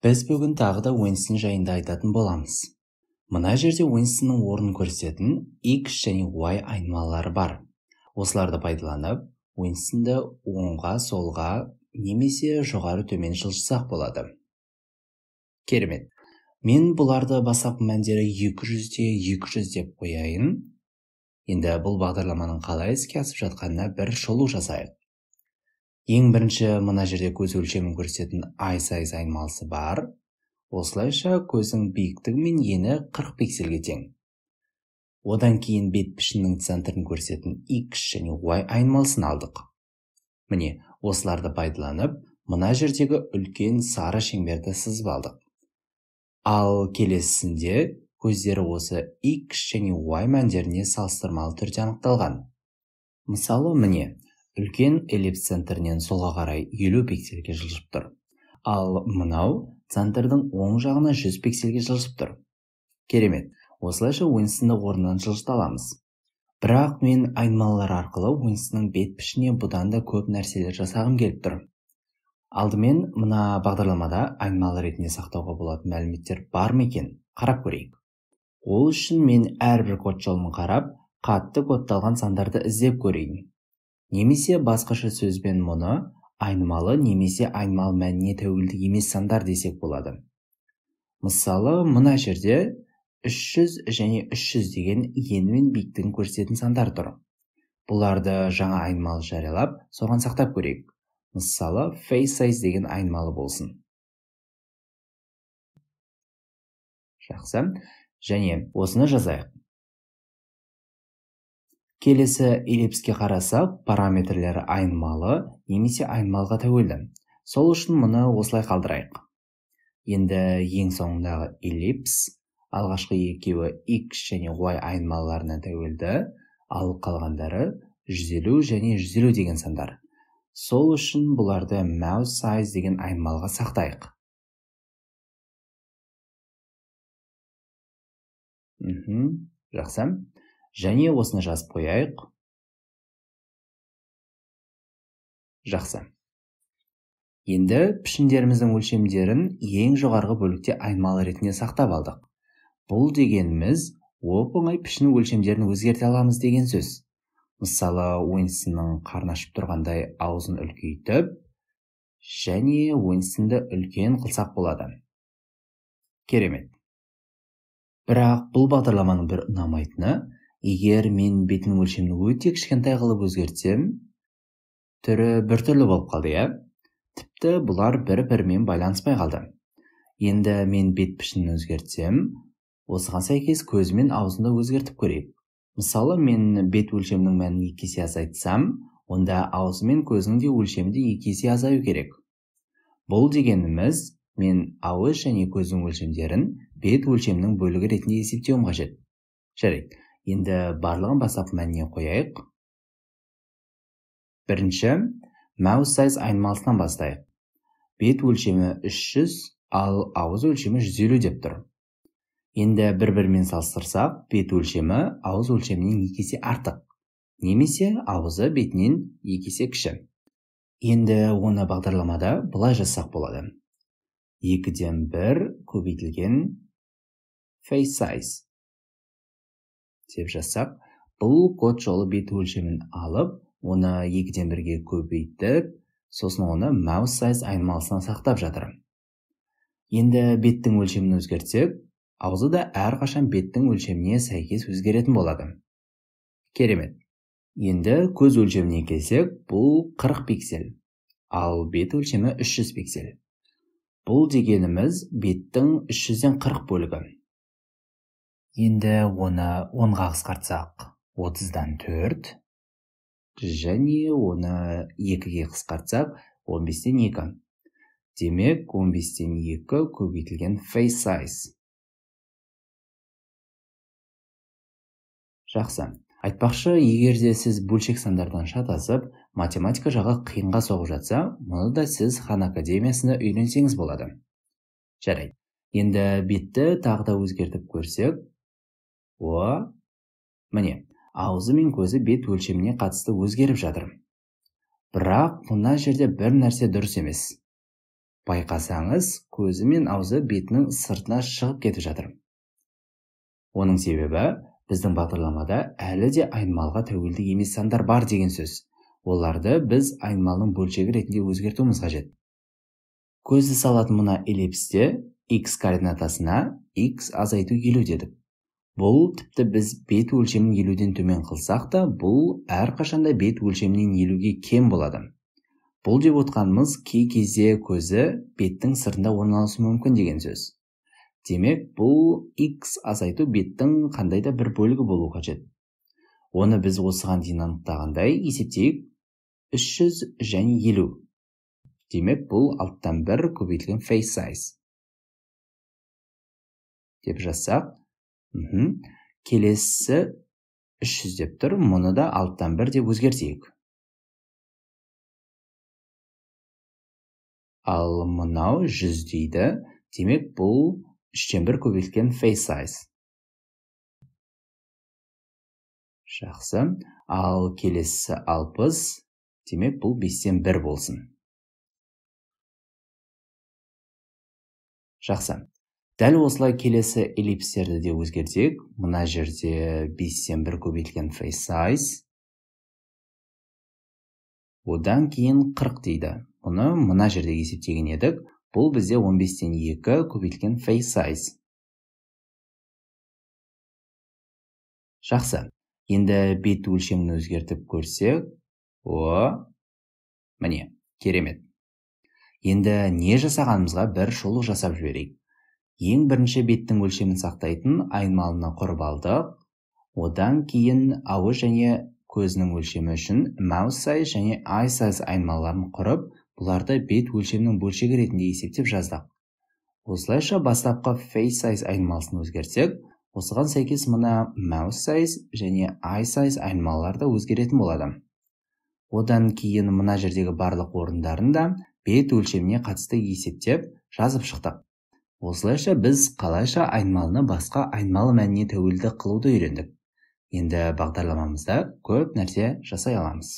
Біз бүгін тағы да Уинстон жайында айтатын боламыз. Мына жерде Уинстонның орнын көрсететін X және Y айнымалылары бар. Осыларды пайдаланып, Уинстонды оңға, солға немесе жоғары төмен жылжытсақ болады. Керемет. Мен бұларды бастапқы мәндері 200-де 200 деп қояйын. Енді бұл бағдарламаның қалай іске асып жатқанына бір шолу жасайық. Ең бірінші мына жерде көз өлшемін көрсететін i-size айнымалысы бар. Осылайша көздің биіктігі мен ені 40 пиксельге тең. Одан кейін бет пішінінің центрін көрсететін X және Y айнымалысын алдық. Міне, осыларды пайдаланып, мына жердегі үлкен сары шеңберді сызып алдық. Ал келесісінде көздері осы X және Y мәндеріне салыстырмалы түрде анықталған. Мысалы, міне, үлкен эллипс центрінен солға қарай 50 пиксельге жылжып тұр. Ал мынау центрдің оң жағына 100 пиксельге жылжып тұр. Керемет. Осылайша Уинстонды орнынан жылжыта аламыз. Бірақ мен айнымалылар арқылы Уинстонның бет пішініне бұдан да көп нәрселер жасағым келіп тұр. Алдымен мына бағдарламада айнымалы ретінде сақтауға болатын мәліметтер бар ма екен? Қарап көрейік. Ол үшін мен әрбір код жолын қарап, қатты кодталған сандарды іздеп көрейін. Немесе басқаша сөзбен мұны айнымалы немесе айнымалы мәніне тәуелді емес сандар десек болады. Мысалы, мына жерде 300 және 300 деген ені мен биіктігін көрсететін сандар тұр. Бұларды жаңа айнымалы жариялап, соған сақтап көрейік. Мысалы, face size деген айнымалы болсын. Жақсы. Және осыны жазайық. Келесі эллипске қарасақ, параметрлері айнымалы немесе айнымалыға тәуелді. Сол үшін мұны осылай қалдырайық. Енді ең соңындағы эллипс, алғашқы екеуі X және Y айнымалыларына тәуелді, ал қалғандары 150 және 150 деген сандар. Сол үшін бұларды mouse size деген айнымалыға сақтайық. Жақсы. Және осыны жазып қояйық. Жақсы. Енді пішіндеріміздің өлшемдерін ең жоғарғы бөлікте айнымалы ретінде сақтап алдық. Бұл дегеніміз оп-оңай пішін өлшемдерін өзгерте аламыз деген сөз. Мысалы, Уинстонның қарны ашып тұрғандай аузын үлкейтіп, және Уинстонды үлкен қылсақ болады. Керемет. Бірақ бұл бағдарламаның бір ұнамайтыны, егер мен бетінің өлшемін өте кішкентай қылып өзгертсем, түрі біртүрлі болып қалды, иә? Тіпті бұлар бір-бірімен байланыспай қалды. Енді мен бет пішінін өзгертсем, осыған сәйкес көзі мен аузында өзгертіп көрейік. Мысалы, мен бет өлшемінің мәнін 2 есе азайтсам, онда аузы мен көзінің де өлшемі де 2 есе азаю керек. Бұл дегеніміз, мен ауыз және көздің өлшемдерін бет өлшемінің бөлігі ретінде есептеуім қажет. Жарайды. Енді барлығын бастапқы мәніне қояйық. Бірінші, mouse size айнымалысынан бастайық. Бет өлшемі 300, ал ауыз өлшемі 150 деп тұр. Енді бір-бірімен салыстырсақ, бет өлшемі ауыз өлшемінен 2 есе артық, немесе ауызы бетінен 2 есе кіші. Енді оны бағдарламада бұлай жазсақ болады. 2-ден 1 көбейтілген face size деп жазсақ, бұл код жолы бет өлшемін алып, оны 2-ден 1-ге көбейтіп, сосын оны mouse size айнымалысынан сақтап жатыр. Енді беттің өлшемін өзгертсек, аузы да әрқашан беттің өлшеміне сәйкес өзгеретін болады. Керемет. Енді көз өлшеміне келсек, бұл 40 пиксель, ал бет өлшемі 300 пиксель. Бұл дегеніміз беттің 300-ден 40 бөлігі. Енді оны 10-ға қысқартсақ, 30-дан 4, және оны 2-ге қысқартсақ, 15-ден 2. Демек, 15-ден 2 көбейтілген face size. Жақсы. Айтпақшы, егер де сіз бөлшек сандардан шатасып, математика жағы қиынға соғып жатса, мұны да сіз Хан академиясында үйренсеңіз болады. Жарайды. Енді бетті тағы да өзгертіп көрсек, міне, аузы мен көзі бет өлшеміне қатысты өзгеріп жатыр. Бірақ мына жерде бір нәрсе дұрыс емес. Байқасаңыз, көзі мен аузы бетінің сыртына шығып кетіп жатыр. Оның себебі, біздің бағдарламада әлі де айнымалыға тәуелді емес сандар бар деген сөз. Оларды біз айнымалының бөлшегі ретінде өзгертуіміз қажет. Көзді салатын мына эллипсте x координатасына x азайту 50 дедік. Бұл тіпті біз бет өлшемін 50-ден төмен қылсақ та, бұл әрқашанда бет өлшемінен 50-ге кем болады. Бұл деп отқанымыз кей кезде көзі беттің сыртында орналасуы мүмкін деген сөз. Демек, бұл x азайту беттің қандай да бір бөлігі болу қажет. Оны біз осыған дейін анықтағандай есептейік 300 және 50. Демек, бұл 6-1 көбейтілген face size. Деп жазсақ, келесі 300 деп тұр, мұны да 6-1 деп өзгертейік. Ал мынау 100 дейді, демек бұл 3-1 көбейтілген face size. Жақсы, ал келесі 60, демек бұл 5-1 болсын. Жақсы. Дәл осылай келесі эллипстерді де өзгертсек, мына жерде 5-1 көбейтілген face size. Одан кейін 40 дейді. Мұны мына жерде есептеген едік. Бұл бізде 15-2 көбейтілген face size. Жақсы. Енді бет өлшемін өзгертіп көрсек, міне, керемет. Енді не жасағанымызға бір шолу жасап жіберейік. Ең бірінші беттің өлшемін сақтайтын айнымалыны құрып алдық. Одан кейін ауыз және көзінің өлшемі үшін mouth size және eye size айнымаларын құрып, бұларды бет өлшемінің бөлшегі ретінде есептеп жаздық. Осылайша бастапқы face size айнымалысын өзгертсек, осыған сәйкес мына mouth size және eye size айнымалары да өзгеретін болады. Одан кейін мына жердегі барлық орындарында бет өлшеміне қатысты есептеп жазып шықтық. Осылайша біз қалайша айнымалыны басқа айнымалы мәніне тәуелді қылуды үйрендік. Енді бағдарламамызда көп нәрсе жасай аламыз.